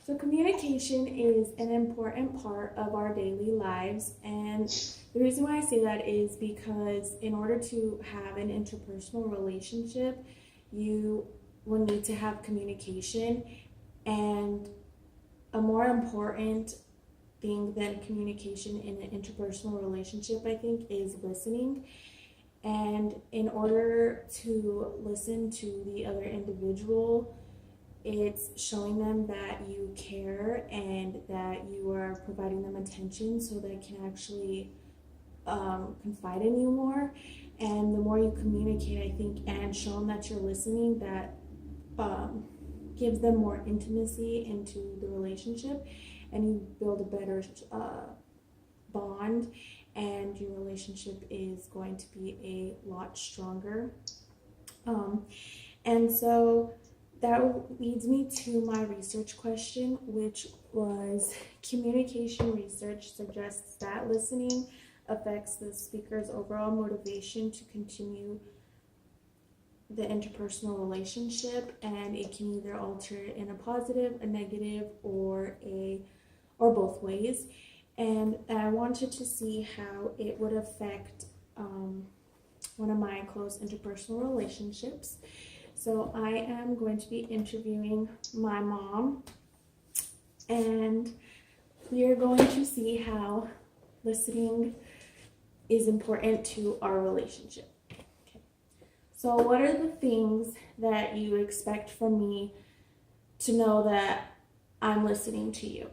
So, communication is an important part of our daily lives. And the reason why I say that is because, in order to have an interpersonal relationship, you will need to have communication. And a more important thing than communication in an interpersonal relationship, I think, is listening. And in order to listen to the other individual, it's showing them that you care and that you are providing them attention so they can actually confide in you more. And the more you communicate, I think, and show them that you're listening, that gives them more intimacy into the relationship, and you build a better bond, and your relationship is going to be a lot stronger. And so that leads me to my research question, which was communication research suggests that listening affects the speaker's overall motivation to continue the interpersonal relationship, and it can either alter it in a positive, a negative, or both ways. And I wanted to see how it would affect one of my close interpersonal relationships. So I am going to be interviewing my mom, and we are going to see how listening is important to our relationship. Okay. So what are the things that you expect from me to know that I'm listening to you?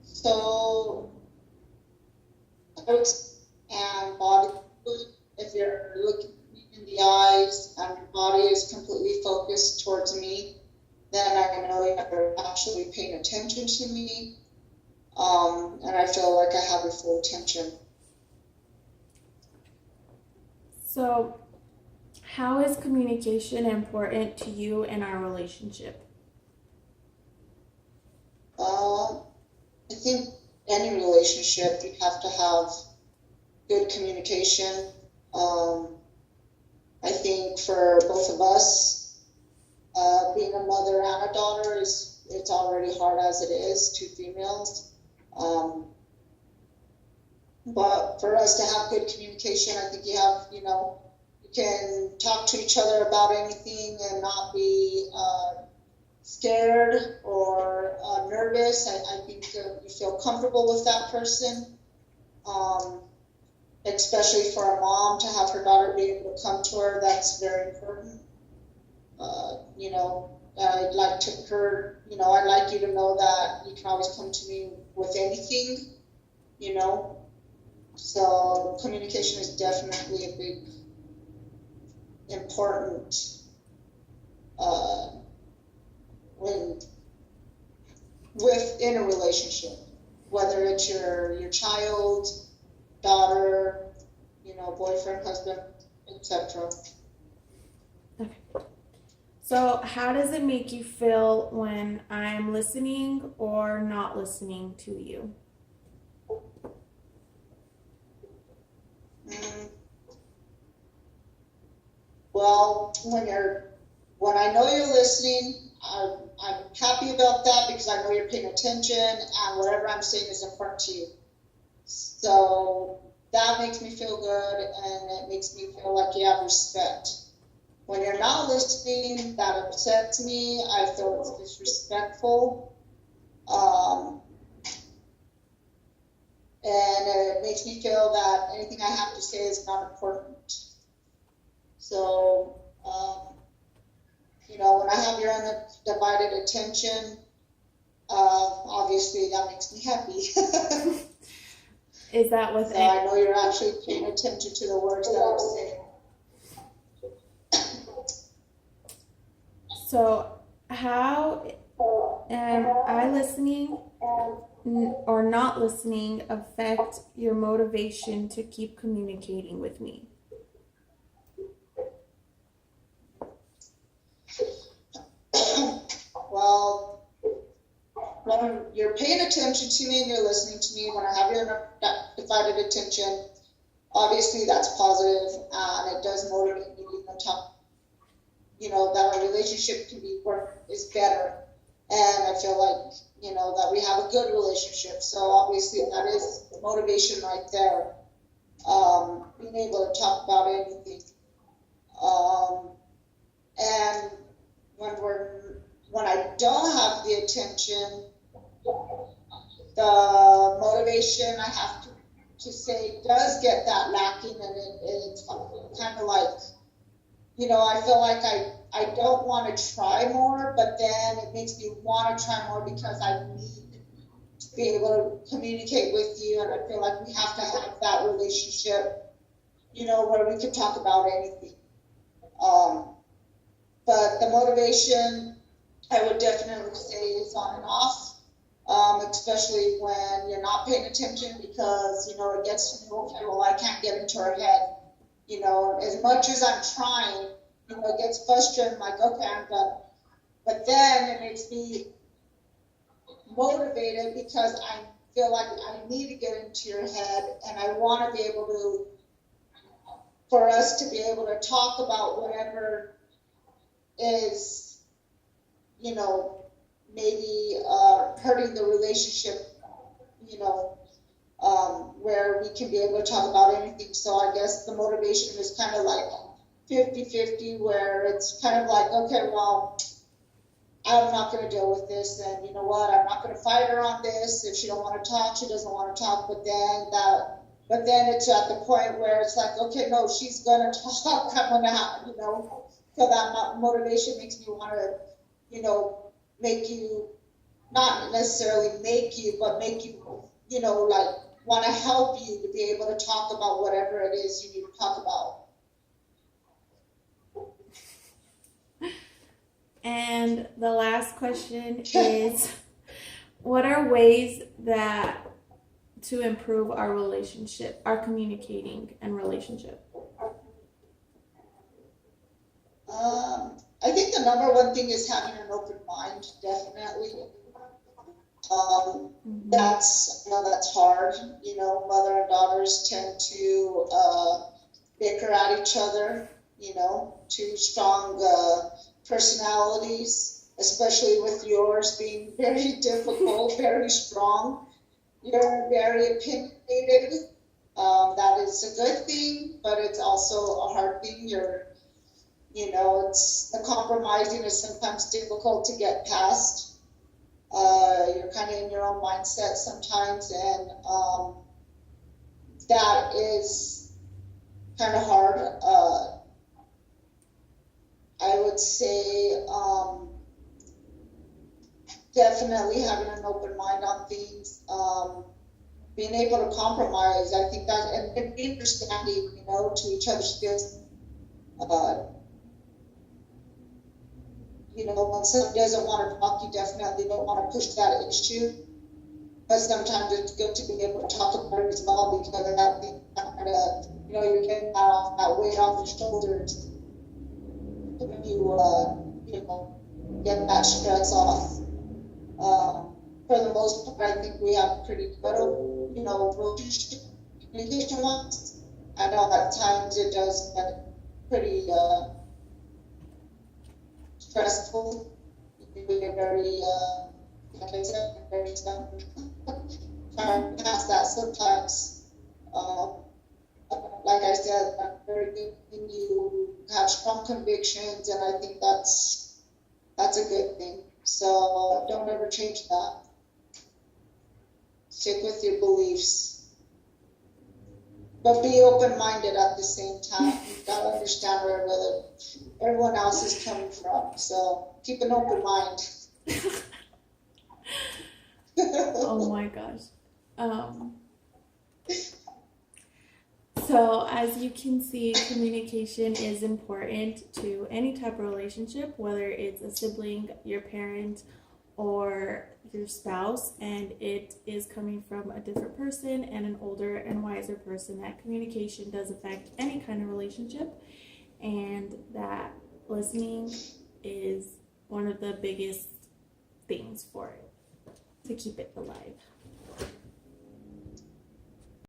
So, and body, if you're looking me in the eyes and your body is completely focused towards me, then I know you're actually paying attention to me, and I feel like I have your full attention. So how is communication important to you in our relationship? I think any relationship, you have to have good communication. I think for both of us, being a mother and a daughter it's already hard as it is, two females. But for us to have good communication, I think you can talk to each other about anything and not be scared or nervous. I think you feel comfortable with that person, especially for a mom to have her daughter be able to come to her. That's very important. I'd like I'd like you to know that you can always come to me with anything, So communication is definitely a big, important within a relationship, whether it's your child, daughter, boyfriend, husband, etc. Okay. So how does it make you feel when I'm listening or not listening to you? Well, when I know you're listening, I'm happy about that because I know you're paying attention and whatever I'm saying is important to you. So that makes me feel good, and it makes me feel like you have respect. When you're not listening, that upsets me. I feel it's disrespectful. And it makes me feel that anything I have to say is not important. So, when I have your undivided attention, obviously that makes me happy. Is that with So I know you're actually paying attention to the words that I'm saying. So how am I listening or not listening affect your motivation to keep communicating with me? Well, when you're paying attention to me and you're listening to me, when I have your divided attention, obviously that's positive, and it does motivate me to talk, that our relationship is better. And I feel like, that we have a good relationship. So obviously that is motivation right there. Being able to talk about anything. And when I don't have the attention, the motivation I have to say does get that lacking, and it's kind of like, I feel like I don't want to try more, but then it makes me want to try more because I need to be able to communicate with you, and I feel like we have to have that relationship, where we can talk about anything. But the motivation, I would definitely say, is on and off, especially when you're not paying attention, because, it gets to me, okay, well, I can't get into her head. As much as I'm trying, it gets frustrating, like, okay, I'm done. But then it makes me motivated because I feel like I need to get into your head, and I want to be able for us to be able to talk about whatever is, maybe hurting the relationship, where we can be able to talk about anything. So I guess the motivation is kind of like 50-50, where it's kind of like, okay, well, I'm not going to deal with this, and you know what, I'm not going to fight her on this. If she don't want to talk, she doesn't want to talk. But then it's at the point where it's like, okay, no, she's going to talk. I'm going to have, so that motivation makes me want to, make you, not necessarily make you, but make you, like, want to help you to be able to talk about whatever it is you need to talk about. And the last question is, what are ways to improve our relationship, our communicating and relationship? I think the number one thing is having an open mind, definitely. That's hard. Mother and daughters tend to bicker at each other, two strong personalities, especially with yours being very difficult, very strong. You're very opinionated. That is a good thing, but it's also a hard thing. It's the compromising is sometimes difficult to get past. You're kind of in your own mindset sometimes, and that is kind of hard. I would say definitely having an open mind on things, being able to compromise. I think that, and being understanding, to each other's feelings. When someone doesn't want to talk, you definitely don't want to push that issue. But sometimes it's good to be able to talk about it as well, because that thing kind of, you're getting that weight off your shoulders. When you, get that stress off. For the most part, I think we have pretty good, relationship communication wise. I know at times it does get pretty stressful. We're very, like I said, very trying to pass that sometimes. Like I said, I'm very good when you have strong convictions, and I think that's a good thing. So don't ever change that. Stick with your beliefs, but be open-minded at the same time. You've got to understand where everyone else is coming from. So keep an open mind. Oh my gosh. So as you can see, communication is important to any type of relationship, whether it's a sibling, your parent, or your spouse, and it is coming from a different person and an older and wiser person. That communication does affect any kind of relationship, and that listening is one of the biggest things for it to keep it alive.